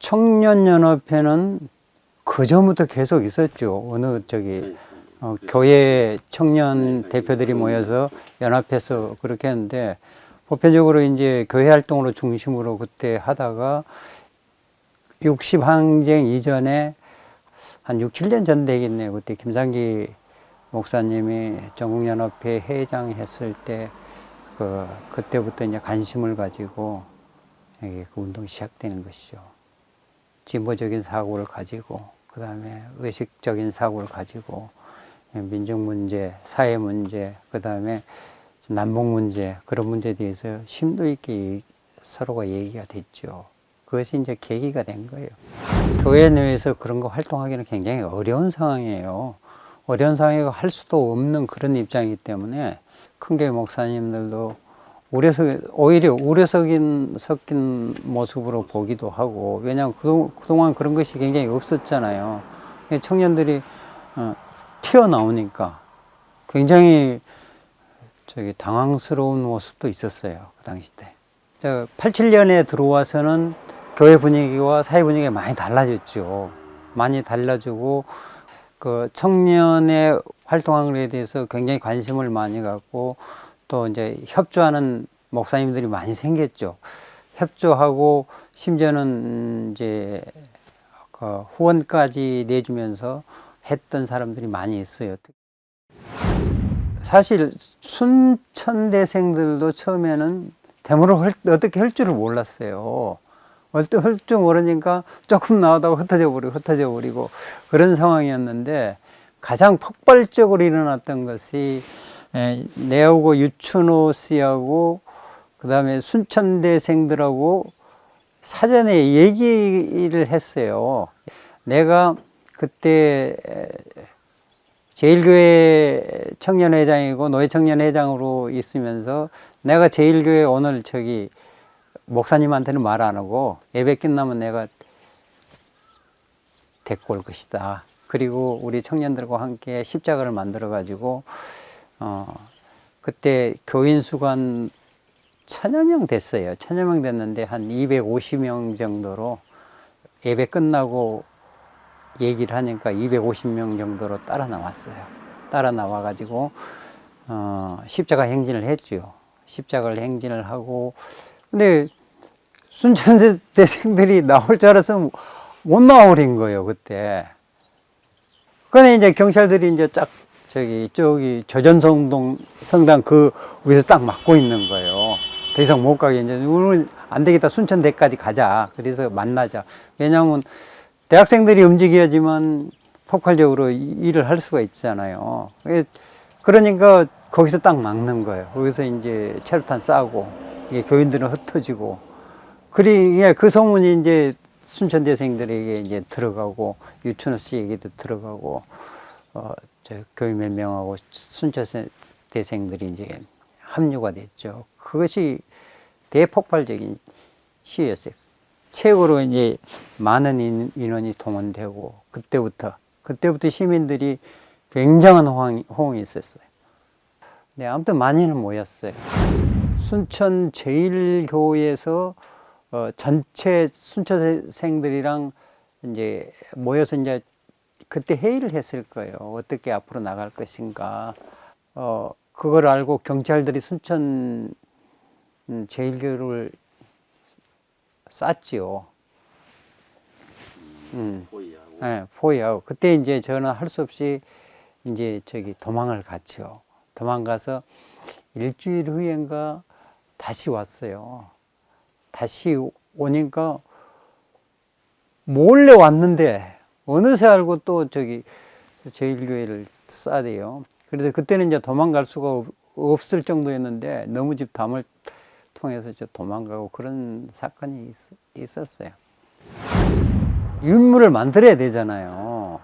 청년연합회는 그 전부터 계속 있었죠. 교회 청년 대표들이 모여서 연합해서 그렇게 했는데, 보편적으로 이제 교회 활동으로 중심으로 그때 하다가 60항쟁 이전에 한 6, 7년 전 되겠네요. 그때 김상기 목사님이 전국연합회 회장 했을 때, 그때부터 이제 관심을 가지고 그 운동이 시작되는 것이죠. 진보적인 사고를 가지고, 그 다음에 의식적인 사고를 가지고, 민족 문제, 사회 문제, 그 다음에 남북 문제, 그런 문제에 대해서 심도 있게 서로가 얘기가 됐죠. 그것이 이제 계기가 된 거예요. 교회 내에서 그런 거 활동하기는 굉장히 어려운 상황이에요. 어려운 상황이고 할 수도 없는 그런 입장이기 때문에 큰교회 목사님들도 오히려 우려 섞인 모습으로 보기도 하고, 왜냐하면 그동안 그런 것이 굉장히 없었잖아요. 청년들이 튀어나오니까 굉장히 당황스러운 모습도 있었어요. 그 당시 때. 87년에 들어와서는 교회 분위기와 사회 분위기가 많이 달라졌죠. 많이 달라지고, 그 청년의 활동에 대해서 굉장히 관심을 많이 갖고, 또 이제 협조하는 목사님들이 많이 생겼죠. 협조하고, 심지어는 이제 후원까지 내주면서 했던 사람들이 많이 있어요. 사실 순천대생들도 처음에는 데모를 어떻게 할 줄을 몰랐어요. 어떻게 할 줄 모르니까 조금 나오다가 흩어져 버리고 그런 상황이었는데, 가장 폭발적으로 일어났던 것이 내하고 유춘호 씨하고 그 다음에 순천대생들하고 사전에 얘기를 했어요. 내가 그때 제1교회 청년회장이고 노예청년회장으로 있으면서, 내가 제1교회 오늘 목사님한테는 말 안 하고 예배 끝나면 내가 데리고 올 것이다. 그리고 우리 청년들과 함께 십자가를 만들어 가지고 그때 교인 수가 한 1000여 명 됐어요. 1000여 명 됐는데 한 250명 정도로 예배 끝나고 얘기를 하니까 250명 정도로 따라 나왔어요. 따라 나와 가지고 십자가 행진을 했죠. 십자가를 행진을 하고, 근데 순천대생들이 나올 줄 알아서 못 나와버린 거예요, 그때. 근데 이제 경찰들이 이제 저기 저전성당 그 위에서 딱 막고 있는 거예요. 더 이상 못 가게, 이제 오늘 안 되겠다, 순천대까지 가자. 그래서 만나자. 왜냐하면 대학생들이 움직여야지만 폭발적으로 일을 할 수가 있잖아요. 그러니까 거기서 딱 막는 거예요. 거기서 이제 체류탄 쏴고, 이게 교인들은 흩어지고, 그 소문이 이제 순천대생들에게 이제 들어가고, 유춘호 씨에게도 들어가고, 교인 몇 명하고 순천대생들이 이제 합류가 됐죠. 그것이 대폭발적인 시위였어요. 최고로 이제 많은 인원이 동원되고, 그때부터 시민들이 굉장한 호응이 있었어요. 네, 아무튼 많이는 모였어요. 순천 제1교회에서 전체 순천생들이랑 이제 모여서 이제 그때 회의를 했을 거예요. 어떻게 앞으로 나갈 것인가. 그걸 알고 경찰들이 순천 제1교회를 쐈지요. 포위하고. 네, 포위하고. 그때 이제 저는 할 수 없이 이제 도망을 갔죠. 도망가서 일주일 후인가 다시 왔어요. 다시 오니까 몰래 왔는데 어느새 알고 또 제1교회를 쏴대요. 그래서 그때는 이제 도망갈 수가 없을 정도였는데, 너무 집 담을 통해서 도망가고 그런 사건이 있었어요. 유물을 만들어야 되잖아요.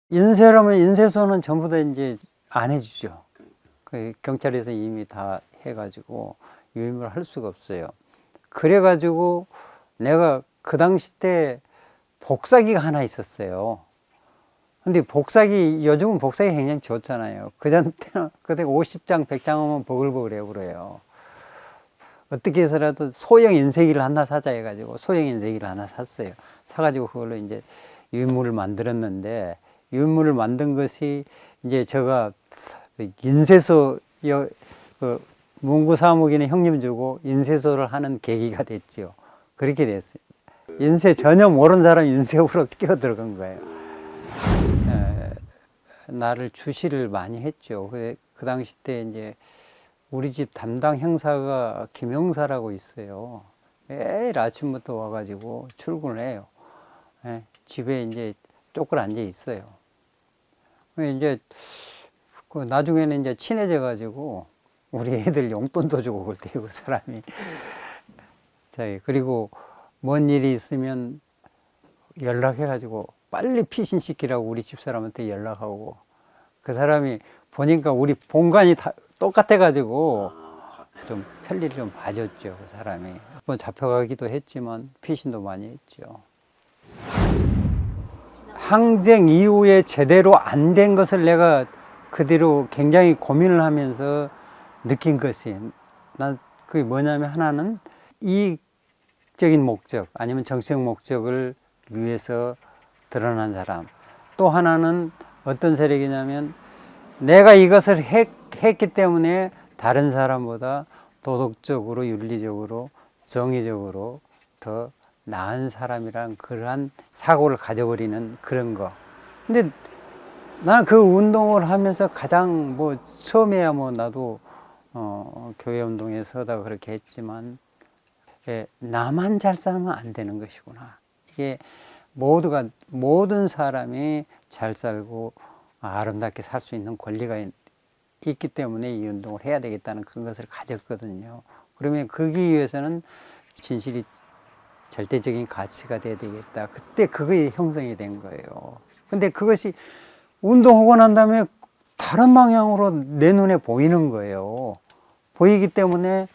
인쇄라면 인쇄소는 전부 다 이제 안 해주죠. 경찰에서 이미 다 해가지고 유임을 할 수가 없어요. 그래가지고 내가 그 당시 때 복사기가 하나 있었어요. 근데 요즘은 복사기 굉장히 좋잖아요. 그전 때는 그때 50장, 100장 하면 버글버글해요, 그래요. 어떻게 해서라도 소형 인쇄기를 하나 사자 해가지고 소형 인쇄기를 하나 샀어요. 사가지고 그걸로 이제 유인물을 만들었는데, 유인물을 만든 것이 이제 제가 인쇄소, 그 문구 사무기는 형님 주고 인쇄소를 하는 계기가 됐죠. 그렇게 됐어요. 인쇄 전혀 모르는 사람 인쇄업으로 끼어 들어간 거예요. 나를 주시를 많이 했죠. 그 당시 때 이제 우리 집 담당 형사가 김형사라고 있어요. 매일 아침부터 와가지고 출근을 해요. 예, 집에 이제 쫓겨 앉아 있어요. 이제 나중에는 이제 친해져가지고 우리 애들 용돈도 주고 그랬대요, 그 사람이. 그리고 뭔 일이 있으면 연락해가지고 빨리 피신시키라고 우리 집사람한테 연락하고, 그 사람이 보니까 우리 본관이 다 똑같아가지고 좀 편리를 좀 봐줬죠, 그 사람이. 한번 잡혀가기도 했지만 피신도 많이 했죠. 항쟁 이후에 제대로 안 된 것을 내가 그대로 굉장히 고민을 하면서 느낀 것이, 난 그게 뭐냐면, 하나는 이익적인 목적 아니면 정치적 목적을 위해서 드러난 사람, 또 하나는 어떤 세력이냐면 내가 이것을 했기 때문에 다른 사람보다 도덕적으로, 윤리적으로, 정의적으로 더 나은 사람이란 그러한 사고를 가져버리는 그런 거. 근데 나는 그 운동을 하면서 가장 처음에야 나도 교회 운동에 서다가 그렇게 했지만, 나만 잘 살면 안 되는 것이구나. 이게 모든 사람이 잘 살고 아름답게 살 수 있는 권리가 있기 때문에 이 운동을 해야 되겠다는 그런 것을 가졌거든요. 그러면 그러기 위해서는 진실이 절대적인 가치가 돼야 되겠다. 그때 그게 형성이 된 거예요. 근데 그것이 운동하고 난 다음에 다른 방향으로 내 눈에 보이는 거예요. 보이기 때문에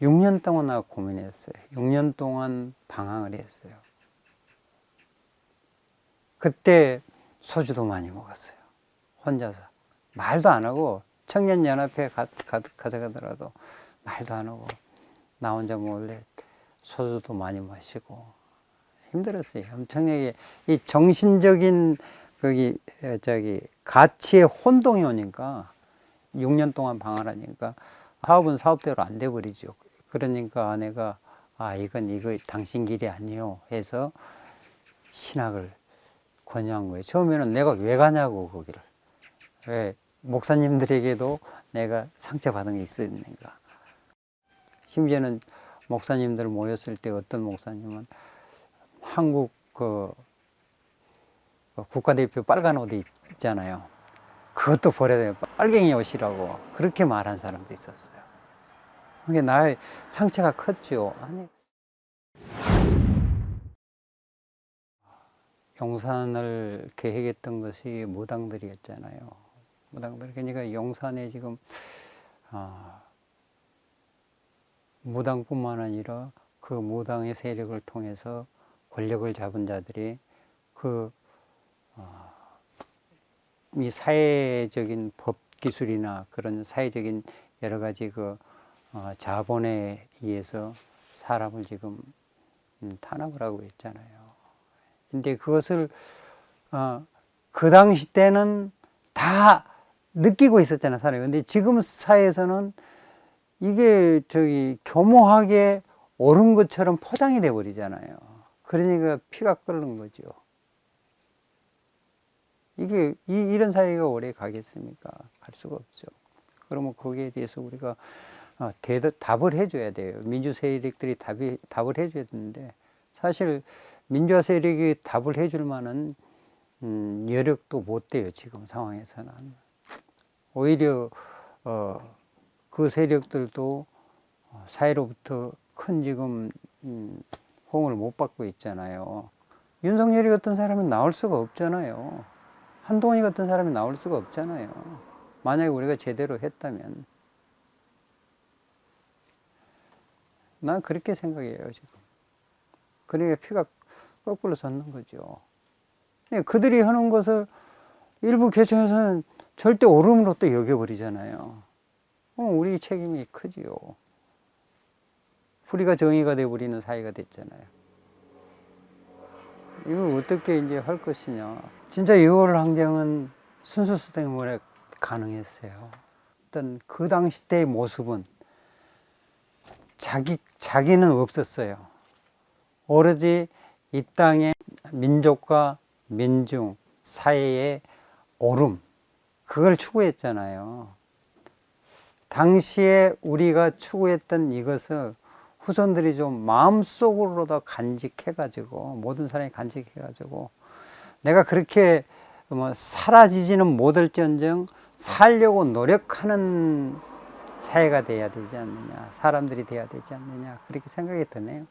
6년 동안 나 고민했어요. 6년 동안 방황을 했어요. 그때 소주도 많이 먹었어요. 혼자서. 말도 안 하고, 청년연합회 가져가더라도 말도 안 하고, 나 혼자 몰래 소주도 많이 마시고, 힘들었어요. 엄청나게. 이 정신적인, 가치의 혼동이 오니까, 6년 동안 방황하니까, 사업은 사업대로 안 돼버리죠. 그러니까 아내가, 이거 당신 길이 아니요 해서 신학을 권유한 거예요. 처음에는 내가 왜 가냐고, 거기를. 왜 목사님들에게도 내가 상처받은 게 있었는가. 심지어는 목사님들 모였을 때 어떤 목사님은 한국 국가대표 빨간 옷 있잖아요. 그것도 버려야 돼요. 빨갱이 옷이라고 그렇게 말한 사람도 있었어요. 그게 나의 상처가 컸죠. 아니, 용산을 계획했던 것이 무당들이었잖아요. 무당들. 그러니까 용산에 지금 무당뿐만 아니라 그 무당의 세력을 통해서 권력을 잡은 자들이 이 사회적인 법 기술이나 그런 사회적인 여러 가지 자본에 의해서 사람을 지금 탄압을 하고 있잖아요. 근데 그것을 그 당시 때는 다 느끼고 있었잖아요, 사람이. 근데 지금 사회에서는 이게 교모하게 옳은 것처럼 포장이 돼 버리잖아요. 그러니까 피가 끓는 거죠. 이게 이런 사회가 오래 가겠습니까? 갈 수가 없죠. 그러면 거기에 대해서 우리가 답을 해줘야 돼요. 민주 세력들이 답을 해줘야 되는데, 사실 민주화 세력이 답을 해줄 만한 여력도 못 돼요, 지금 상황에서는. 오히려 그 세력들도 사회로부터 큰 지금 호응을 못 받고 있잖아요. 윤석열이 같은 사람은 나올 수가 없잖아요. 한동훈이 같은 사람이 나올 수가 없잖아요. 만약에 우리가 제대로 했다면. 난 그렇게 생각해요, 지금. 그러니까 피가 거꾸로 솟는 거죠. 그들이 하는 것을 일부 계층에서는 절대 옳음으로 또 여겨버리잖아요. 우리 책임이 크지요. 우리가 정의가 되어버리는 사회가 됐잖아요. 이걸 어떻게 이제 할 것이냐. 진짜 6월 항쟁은 순수수 때문에 가능했어요. 어떤 그 당시 때의 모습은 자기는 없었어요. 오로지 이 땅의 민족과 민중, 사회의 오름, 그걸 추구했잖아요. 당시에 우리가 추구했던 이것을 후손들이 좀 마음속으로도 간직해가지고, 모든 사람이 간직해가지고, 내가 그렇게 뭐 사라지지는 못할지언정 살려고 노력하는 사회가 돼야 되지 않느냐, 사람들이 돼야 되지 않느냐, 그렇게 생각이 드네요.